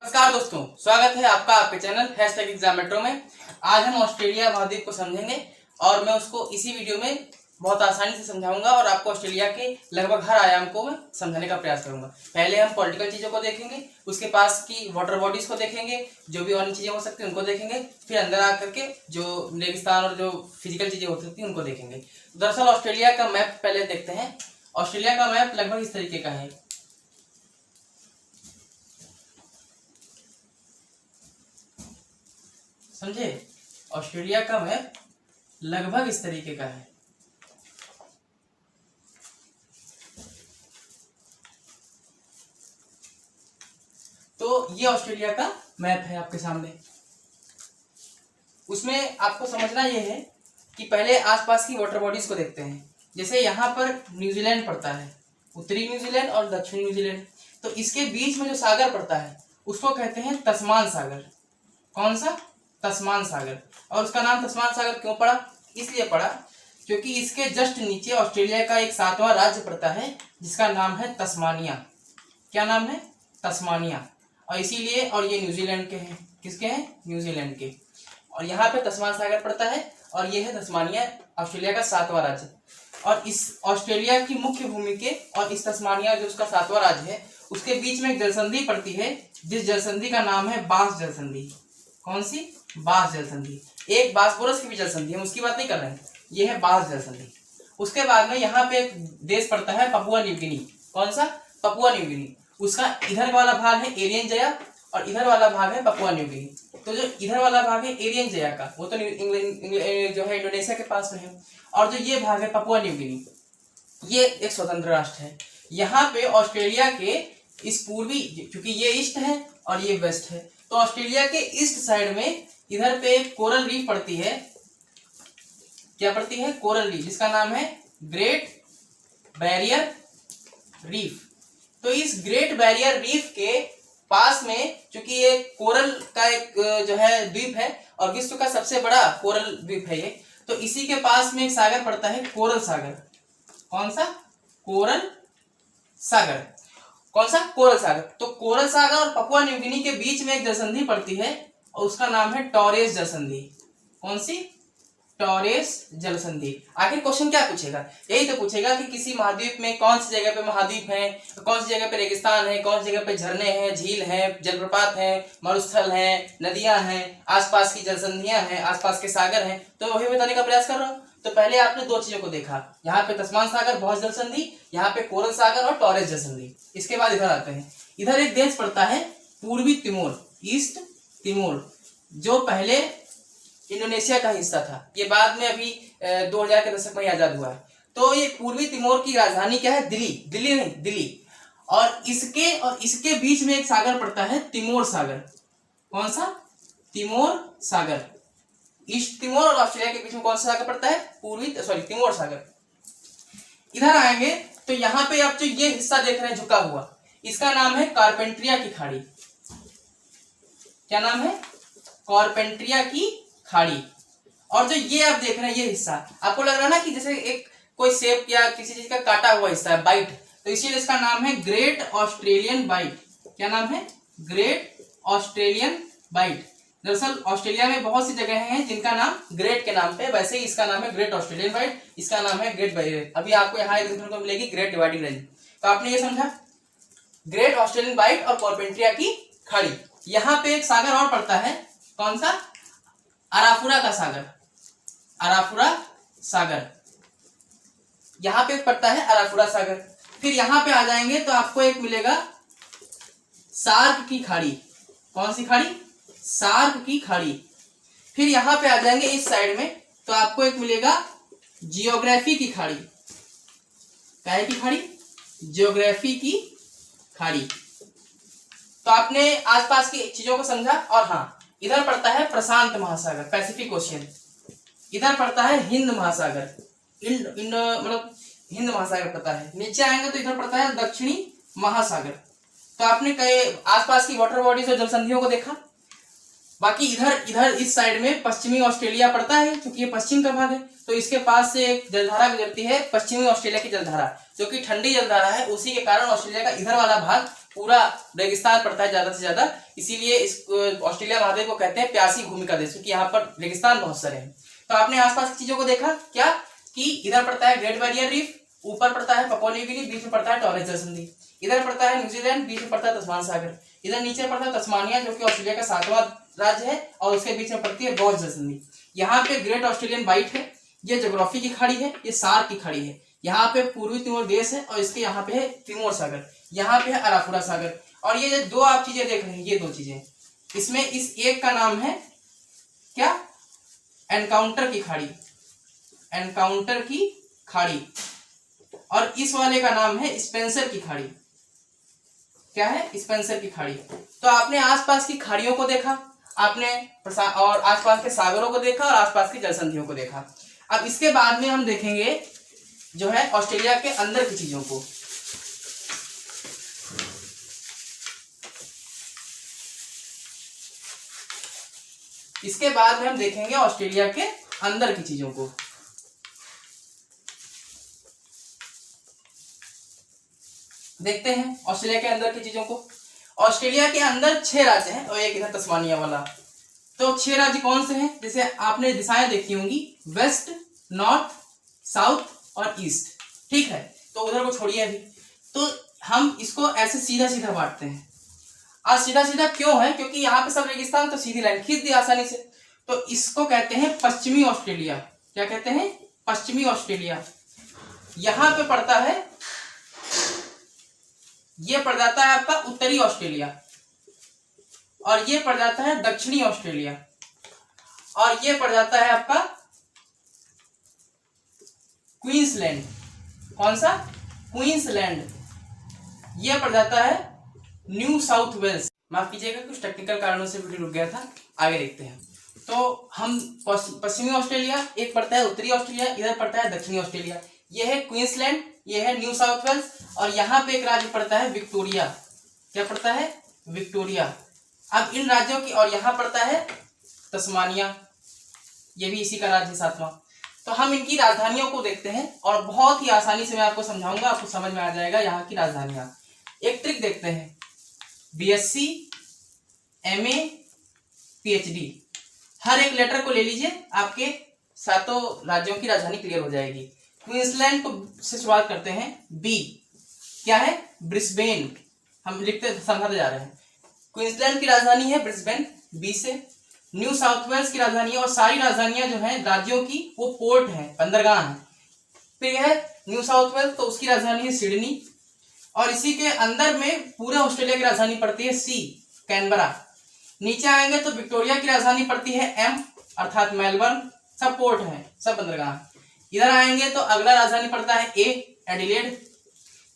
नमस्कार दोस्तों, स्वागत है आपका आपके चैनल #एग्जामेट्रो में। आज हम ऑस्ट्रेलिया महाद्वीप को समझेंगे और मैं उसको इसी वीडियो में बहुत आसानी से समझाऊंगा और आपको ऑस्ट्रेलिया के लगभग हर आयाम को मैं समझाने का प्रयास करूंगा। पहले हम पॉलिटिकल चीज़ों को देखेंगे, उसके पास की वाटर बॉडीज को देखेंगे, जो भी अन्य चीज़ें हो सकती हैं उनको देखेंगे, फिर अंदर आकर के जो रेगिस्तान और जो फिजिकल चीज़ें हो सकती हैं उनको देखेंगे। दरअसल ऑस्ट्रेलिया का मैप पहले देखते हैं। ऑस्ट्रेलिया का मैप लगभग इस तरीके का है। समझे, ऑस्ट्रेलिया का मैप लगभग इस तरीके का है। तो ये ऑस्ट्रेलिया का मैप है आपके सामने। उसमें आपको समझना ये है कि पहले आसपास की वाटर बॉडीज को देखते हैं। जैसे यहाँ पर न्यूजीलैंड पड़ता है, उत्तरी न्यूजीलैंड और दक्षिणी न्यूजीलैंड। तो इसके बीच में जो सागर पड़ता है उसको कहते हैं तस्मान सागर। कौन सा? तस्मान सागर। और उसका नाम तस्मान सागर क्यों पड़ा? इसलिए पड़ा क्योंकि इसके जस्ट नीचे ऑस्ट्रेलिया का एक 7वां राज्य पड़ता है जिसका नाम है तस्मानिया। क्या नाम है? तस्मानिया। और इसीलिए, और ये न्यूजीलैंड के हैं। किसके हैं? न्यूजीलैंड के। और यहाँ पे तस्मान सागर पड़ता है और ये है तस्मानिया, ऑस्ट्रेलिया का 7वां राज्य। और इस ऑस्ट्रेलिया की मुख्य भूमि के और इस तस्मानिया जो उसका 7वां राज्य है उसके बीच में एक जलसंधि पड़ती है, जिस जलसंधि का नाम है बास जलसंधि। कौन सी? बास जलसंधि। एक बासफोरस की भी जलसंधि, हम उसकी बात नहीं कर रहे हैं, ये है बास जलसंधि। उसके बाद में यहाँ पे एक देश पड़ता है पपुआ न्यू गिनी। कौन सा? Papua New Guinea. उसका इधर वाला भाग है एरियन जया और इधर वाला भाग है पपुआ न्यू गिनी। तो जो इधर वाला भाग है एरियन जया का, वो तो जो है इंडोनेशिया के पास में है। और जो ये भाग है पपुआ न्यू गिनी, ये एक स्वतंत्र राष्ट्र है। यहाँ पे ऑस्ट्रेलिया के इस पूर्वी, क्योंकि ये ईस्ट है और ये वेस्ट है, तो ऑस्ट्रेलिया के ईस्ट साइड में इधर पे एक कोरल रीफ पड़ती है। क्या पड़ती है? कोरल रीफ, जिसका नाम है ग्रेट बैरियर रीफ। तो इस ग्रेट बैरियर रीफ के पास में, चूंकि ये कोरल का एक जो है द्वीप है और विश्व का सबसे बड़ा कोरल द्वीप है ये, तो इसी के पास में एक सागर पड़ता है कोरल सागर। कौन सा? कोरल सागर। कौन सा? कोरल सागर। तो कोरल सागर और पपुआ न्यू गिनी के बीच में एक जलसंधि पड़ती है और उसका नाम है टॉरेस जलसंधि। कौन सी? टॉरेस जलसंधि। आखिर क्वेश्चन क्या पूछेगा? यही तो पूछेगा कि किसी महाद्वीप में कौन सी जगह पे महाद्वीप है, कौन सी जगह पे रेगिस्तान है, कौन सी जगह पे झरने हैं, झील हैं, जलप्रपात हैं, मरुस्थल हैं, नदियां हैं, आसपास की जलसंधियां हैं, आसपास के सागर हैं। तो वही बताने का प्रयास कर रहा हूँ। तो पहले आपने दो चीजों को देखा, यहाँ पे तस्मान सागर बहुत जलसंधि, यहाँ पे कोरल सागर और टॉरेस जलसंधि। इसके बाद इधर आते हैं। इधर एक देश पड़ता है पूर्वी तिमोर, ईस्ट तिमोर, जो पहले इंडोनेशिया का हिस्सा था। ये बाद में अभी 2000 के दशक में आजाद हुआ है। तो ये पूर्वी तिमोर की राजधानी क्या है? दिल्ली। दिल्ली नहीं, दिल्ली। और इसके बीच में एक सागर पड़ता है तिमोर सागर। कौन सा? तिमोर सागर। ईस्ट तिमोर और ऑस्ट्रेलिया के बीच में कौन सा सागर पड़ता है? तिमोर सागर। इधर आएंगे तो यहाँ पे आप जो ये हिस्सा देख रहे हैं झुका हुआ, इसका नाम है कारपेंट्रिया की खाड़ी। क्या नाम है? कारपेंट्रिया की खाड़ी। और जो ये आप देख रहे हैं ये हिस्सा, आपको लग रहा है ना कि जैसे एक कोई सेब या किसी चीज का काटा हुआ हिस्सा है, बाइट, तो इसीलिए इसका नाम है ग्रेट ऑस्ट्रेलियन बाइट। क्या नाम है? Great Australian Bight. दरअसल ऑस्ट्रेलिया में बहुत सी जगह हैं जिनका नाम ग्रेट के नाम पे, वैसे ही इसका नाम है ग्रेट ऑस्ट्रेलियन बाइट। इसका नाम है ग्रेट बैरियर। अभी आपको यहाँ एक देखने को मिलेगी ग्रेट डिवाइडिंग रेंज। तो आपने ये समझा, ग्रेट ऑस्ट्रेलियन बाइट और कारपेंट्रिया की खाड़ी। यहाँ पे एक सागर और पड़ता है। कौन सा? अराफुरा का सागर। अराफुरा सागर यहाँ पे पड़ता है, अराफुरा सागर। फिर यहाँ पे आ जाएंगे तो आपको एक मिलेगा सार्क की खाड़ी। कौन सी खाड़ी? सार्क की खाड़ी। फिर यहाँ पे आ जाएंगे इस साइड में तो आपको एक मिलेगा जियोग्राफी की खाड़ी। क्या की खाड़ी? जियोग्राफी की खाड़ी। तो आपने आसपास की चीजों को समझा। और हाँ, इधर पड़ता है प्रशांत महासागर, पैसिफिक ओशियन। इधर पड़ता है हिंद महासागर, मतलब हिंद महासागर पड़ता है। नीचे आएंगे तो इधर पड़ता है दक्षिणी महासागर। तो आपने कई आसपास की वाटर बॉडीज और जलसंधियों को देखा। बाकी इधर इस साइड में पश्चिमी ऑस्ट्रेलिया पड़ता है, क्योंकि ये पश्चिम का भाग है। तो इसके पास से एक जलधारा गुजरती है, पश्चिमी ऑस्ट्रेलिया की जलधारा, जो कि ठंडी जलधारा है। उसी के कारण ऑस्ट्रेलिया का इधर वाला भाग पूरा रेगिस्तान पड़ता है ज्यादा से ज्यादा, इसीलिए इस ऑस्ट्रेलिया महाद्वीप को कहते हैं प्यासी भूमि का देश, क्योंकि यहाँ पर रेगिस्तान बहुत सारे हैं। तो आपने आसपास की चीजों को देखा क्या, कि इधर पड़ता है ग्रेट बैरियर रीफ, ऊपर पड़ता है पपुआ न्यू गिनी, बीच में पड़ता है टॉरेस जलसंधि, इधर पड़ता है न्यूजीलैंड, बीच में पड़ता है तस्मान सागर, इधर नीचे पड़ता है तस्मानिया जो कि ऑस्ट्रेलिया का 7वां राज्य है, और उसके बीच में पड़ती है गॉस जलसंधि। यहाँ पे ग्रेट ऑस्ट्रेलियन बाइट है, ये ज्योग्राफी की खाड़ी है, ये सार्क की खाड़ी है। यहाँ पे पूर्वी तिमोर देश है और इसके यहाँ पे है तिमोर सागर, यहाँ पे है अराफुरा सागर। और ये जो दो आप चीजें देख रहे हैं, ये दो चीजें, इसमें इस एक का नाम है क्या, एनकाउंटर की खाड़ी, एनकाउंटर की खाड़ी, और इस वाले का नाम है स्पेंसर की खाड़ी। क्या है, स्पेंसर की खाड़ी। तो आपने आसपास की खाड़ियों को देखा, आपने और आसपास के सागरों को देखा और आसपास की जलसंधियों को देखा। अब इसके बाद में हम देखेंगे जो है ऑस्ट्रेलिया के अंदर की चीजों को। इसके बाद में हम देखेंगे ऑस्ट्रेलिया के अंदर की चीजों को। देखते हैं ऑस्ट्रेलिया के अंदर की चीजों को। ऑस्ट्रेलिया के अंदर 6 राज्य हैं और एक इधर तस्मानिया वाला। तो 6 राज्य कौन से हैं, जैसे आपने दिशाएं देखी होंगी, वेस्ट, नॉर्थ, साउथ और ईस्ट। ठीक है, तो उधर को छोड़िए अभी। तो हम इसको ऐसे सीधा सीधा बांटते हैं। आज सीधा सीधा क्यों है, क्योंकि यहाँ पे सब रेगिस्तान, तो सीधी लाइन खींच दी आसानी से। तो इसको कहते हैं पश्चिमी ऑस्ट्रेलिया। क्या कहते हैं, पश्चिमी ऑस्ट्रेलिया। यहां पे पड़ता है, ये पड़ जाता है आपका उत्तरी ऑस्ट्रेलिया, और ये पड़ जाता है दक्षिणी ऑस्ट्रेलिया, और ये पड़ जाता है आपका क्वींसलैंड। कौन सा, क्वींसलैंड। ये पड़ जाता है न्यू साउथ वेल्स। माफ कीजिएगा, कुछ टेक्निकल कारणों से वीडियो रुक गया था। आगे देखते हैं। तो हम पश्चिमी ऑस्ट्रेलिया, एक पड़ता है उत्तरी ऑस्ट्रेलिया, इधर पड़ता है दक्षिणी ऑस्ट्रेलिया। ये है क्वींसलैंड, ये है न्यू साउथ वेल्स, और यहाँ पे एक राज्य पड़ता है विक्टोरिया। क्या पड़ता है, विक्टोरिया। अब इन राज्यों की, और यहाँ पड़ता है तस्मानिया, ये भी इसी का राज्य 7वां। तो हम इनकी राजधानियों को देखते हैं, और बहुत ही आसानी से मैं आपको समझाऊंगा, आपको समझ में आ जाएगा यहाँ की राजधानियां। एक ट्रिक देखते हैं, बीएससी, एमए, पीएचडी, हर एक लेटर को ले लीजिए, आपके 7 राज्यों की राजधानी क्लियर हो जाएगी। क्वींसलैंड को से शुरुआत करते हैं, बी। क्या है, ब्रिस्बेन। हम लिखते समझाते जा रहे हैं। क्वींसलैंड की राजधानी है ब्रिस्बेन, बी से। न्यू साउथ वेल्स की राजधानी है, और सारी राजधानियां जो हैं राज्यों की वो पोर्ट हैं, बंदरगाह हैं। फिर है न्यू साउथ वेल्स, तो उसकी राजधानी है सिडनी, और इसी के अंदर में पूरे ऑस्ट्रेलिया की राजधानी पड़ती है सी, कैनबरा। नीचे आएंगे तो विक्टोरिया की राजधानी पड़ती है एम, अर्थात मेलबर्न। सब पोर्ट हैं, सब बंदरगाह। इधर आएंगे तो अगला राजधानी पड़ता है ए, एडिलेड।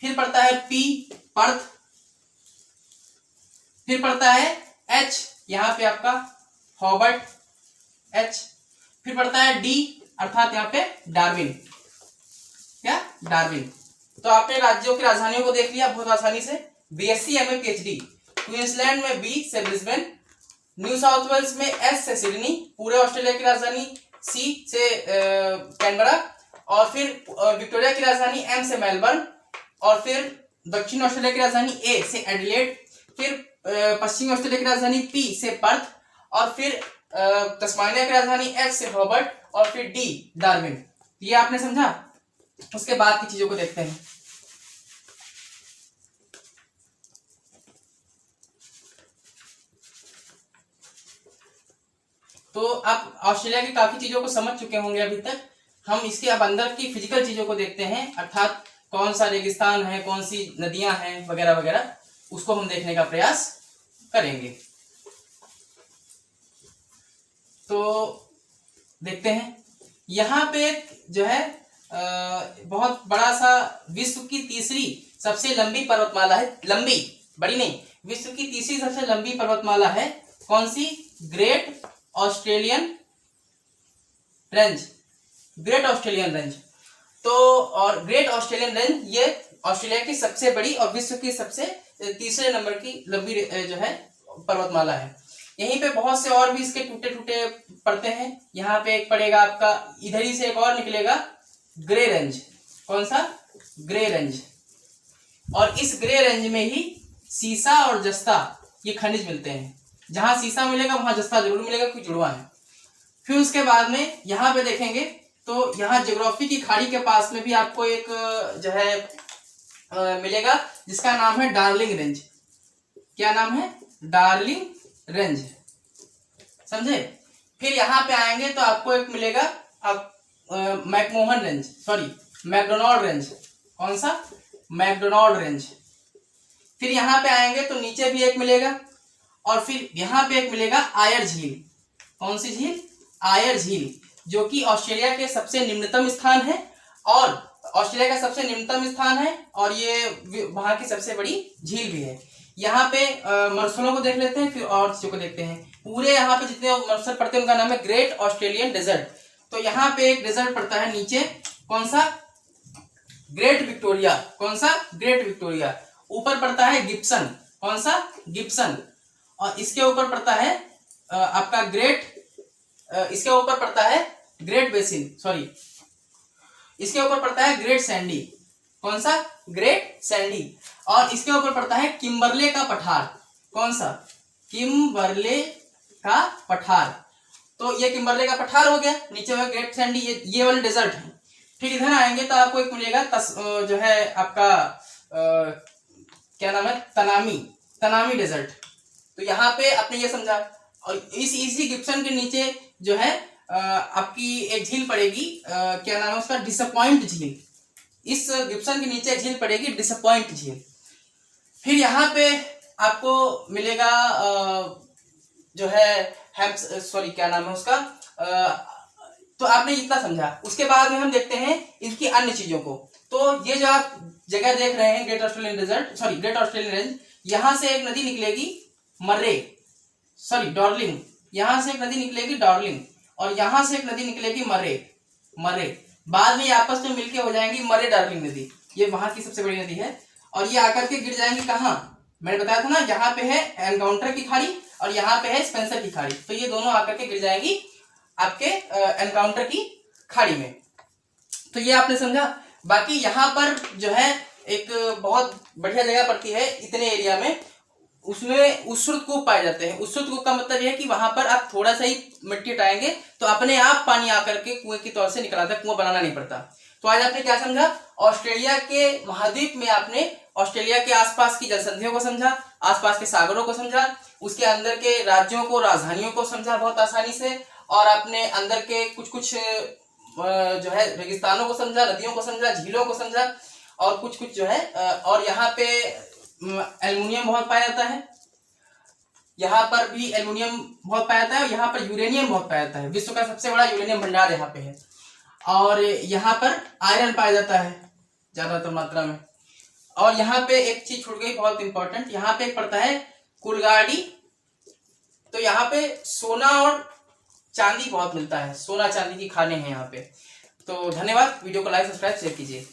फिर पड़ता है पी, पर्थ। फिर पड़ता है एच, यहाँ पे आपका हॉबर्ट, एच। फिर पड़ता है डी, अर्थात यहाँ पे डार्विन। क्या, डार्विन। तो आपने राज्यों की राजधानियों को देख लिया बहुत आसानी से। BSc, MA, PhD. क्वींसलैंड में बी से ब्रिस्बेन, न्यू साउथ वेल्स में एस से सिडनी, पूरे ऑस्ट्रेलिया की राजधानी सी से कैनबरा, और फिर विक्टोरिया की राजधानी एम से मेलबर्न, और फिर दक्षिण ऑस्ट्रेलिया की राजधानी ए से एडिलेड, फिर पश्चिमी ऑस्ट्रेलिया की राजधानी पी से पर्थ, और फिर तस्मानिया की राजधानी एच से हॉबर्ट, और फिर डी, डार्विन। ये आपने समझा। उसके बाद की चीजों को देखते हैं। तो आप ऑस्ट्रेलिया की काफी चीजों को समझ चुके होंगे अभी तक। हम इसके अब अंदर की फिजिकल चीजों को देखते हैं, अर्थात कौन सा रेगिस्तान है, कौन सी नदियां हैं, वगैरह वगैरह, उसको हम देखने का प्रयास करेंगे। तो देखते हैं, यहाँ पे जो है बहुत बड़ा सा विश्व की तीसरी सबसे लंबी पर्वतमाला है। लंबी, बड़ी नहीं, विश्व की तीसरी सबसे लंबी पर्वतमाला है। कौन सी, great Australian range, great Australian range. तो और ग्रेट ऑस्ट्रेलियन रेंज ये ऑस्ट्रेलिया की सबसे बड़ी और विश्व की सबसे तीसरे नंबर की लंबी जो है पर्वतमाला है। यहीं पे बहुत से और भी इसके टूटे टूटे पड़ते हैं। यहाँ पे एक पड़ेगा आपका, इधर ही से एक और निकलेगा ग्रे रेंज। कौन सा, ग्रे रेंज। और इस ग्रे रेंज में ही सीसा और जस्ता ये खनिज मिलते हैं। जहां सीसा मिलेगा वहां जस्ता जरूर मिलेगा, क्योंकि जुड़वा है। फिर उसके बाद में यहाँ पे देखेंगे तो यहाँ ज्योग्राफी की खाड़ी के पास में भी आपको एक जो है मिलेगा, जिसका नाम है डार्लिंग रेंज। क्या नाम है? डार्लिंग रेंज, समझे। फिर यहाँ पे आएंगे तो आपको एक मिलेगा McMahon range, sorry McDonald range. कौन सा? McDonald range. फिर यहाँ पे आएंगे तो नीचे भी एक मिलेगा, और फिर यहाँ पे एक मिलेगा आयर झील। कौन सी झील? आयर झील, जो कि ऑस्ट्रेलिया के सबसे निम्नतम स्थान है, और ऑस्ट्रेलिया का सबसे निम्नतम स्थान है, और ये वहां की सबसे बड़ी झील भी है। यहाँ पे मरुस्थलों को देख लेते हैं, फिर और चीजों को देखते हैं। पूरे यहाँ पे जितने मरुस्थल पड़ते हैं उनका नाम है ग्रेट ऑस्ट्रेलियन डेजर्ट। तो यहाँ पे एक डेजर्ट पड़ता है नीचे, कौन सा? Great Victoria. कौन सा? Great Victoria. ऊपर पड़ता है गिब्सन। कौन सा? गिब्सन। और इसके ऊपर पड़ता है आपका इसके ऊपर पड़ता है ग्रेट बेसिन, सॉरी इसके ऊपर पड़ता है ग्रेट सैंडी। कौन सा? Great Sandy. और इसके ऊपर पड़ता है किम्बरले का पठार। कौन सा? किम्बरले का पठार। तो ये किम्बरले का पठार हो गया, नीचे में ग्रेट सैंडी, ये वाले डेजर्ट है। फिर इधर आएंगे तो आपको एक मिलेगा जो है आपका क्या नाम है? Tanami desert. तो यहाँ पे आपने ये समझा। और इसी गिब्सन के नीचे जो है आपकी एक झील पड़ेगी, क्या नाम है उसका? डिसअपॉइंट झील। इस गिब्सन के नीचे झील पड़ेगी डिसअपॉइंट झील। फिर यहाँ पे आपको मिलेगा जो है सॉरी क्या नाम है उसका? तो आपने इतना समझा। उसके बाद में हम देखते हैं इनकी अन्य चीजों को। तो ये जो आप जगह देख रहे हैं Great Australian desert, sorry Great Australian range, यहां से एक नदी निकलेगी डार्लिंग। यहां से एक नदी निकलेगी डार्लिंग, और यहां से एक नदी निकलेगी मरे। बाद में ये आपस में मिलके हो जाएंगी मरे डार्लिंग नदी। ये वहां की सबसे बड़ी नदी है, और ये आकर के गिर जाएंगी कहाँ? मैंने बताया था ना, यहाँ पे है एनकाउंटर की खाड़ी और यहाँ पे है स्पेंसर की खाड़ी। तो ये दोनों आकर के गिर जाएगी आपके एनकाउंटर की खाड़ी में। तो ये आपने समझा। बाकी यहाँ पर जो है एक बहुत बढ़िया जगह पड़ती है इतने एरिया में, उसमें उस्रुत कूप पाए जाते हैं। उस्रुत कूप का मतलब यह है कि वहां पर आप थोड़ा सा ही मिट्टी हटाएंगे तो अपने आप पानी आकर के कुएं की तौर से निकल आता है, कुआं बनाना नहीं पड़ता। तो आज आपने क्या समझा? ऑस्ट्रेलिया के महाद्वीप में आपने ऑस्ट्रेलिया के आसपास की जलसंधियों को समझा, आसपास के सागरों को समझा, उसके अंदर के राज्यों को, राजधानियों को समझा बहुत आसानी से, और आपने अंदर के कुछ जो है रेगिस्तानों को समझा, नदियों को समझा, झीलों को समझा, और कुछ जो है और यहाँ पे एल्युमिनियम बहुत पाया जाता है। यहाँ पर भी एल्युमिनियम बहुत पाया जाता है, और यहाँ पर यूरेनियम बहुत पाया जाता है। विश्व का सबसे बड़ा यूरेनियम भंडार यहाँ पे है। और यहाँ पर आयरन पाया जाता है ज्यादातर मात्रा में। और यहाँ पे एक चीज छूट गई बहुत इंपॉर्टेंट, यहाँ पे एक पड़ता है कुलगाड़ी। तो यहाँ पे सोना और चांदी बहुत मिलता है, सोना चांदी की खाने हैं यहाँ पे। तो धन्यवाद। वीडियो को लाइक, सब्सक्राइब, शेयर कीजिए।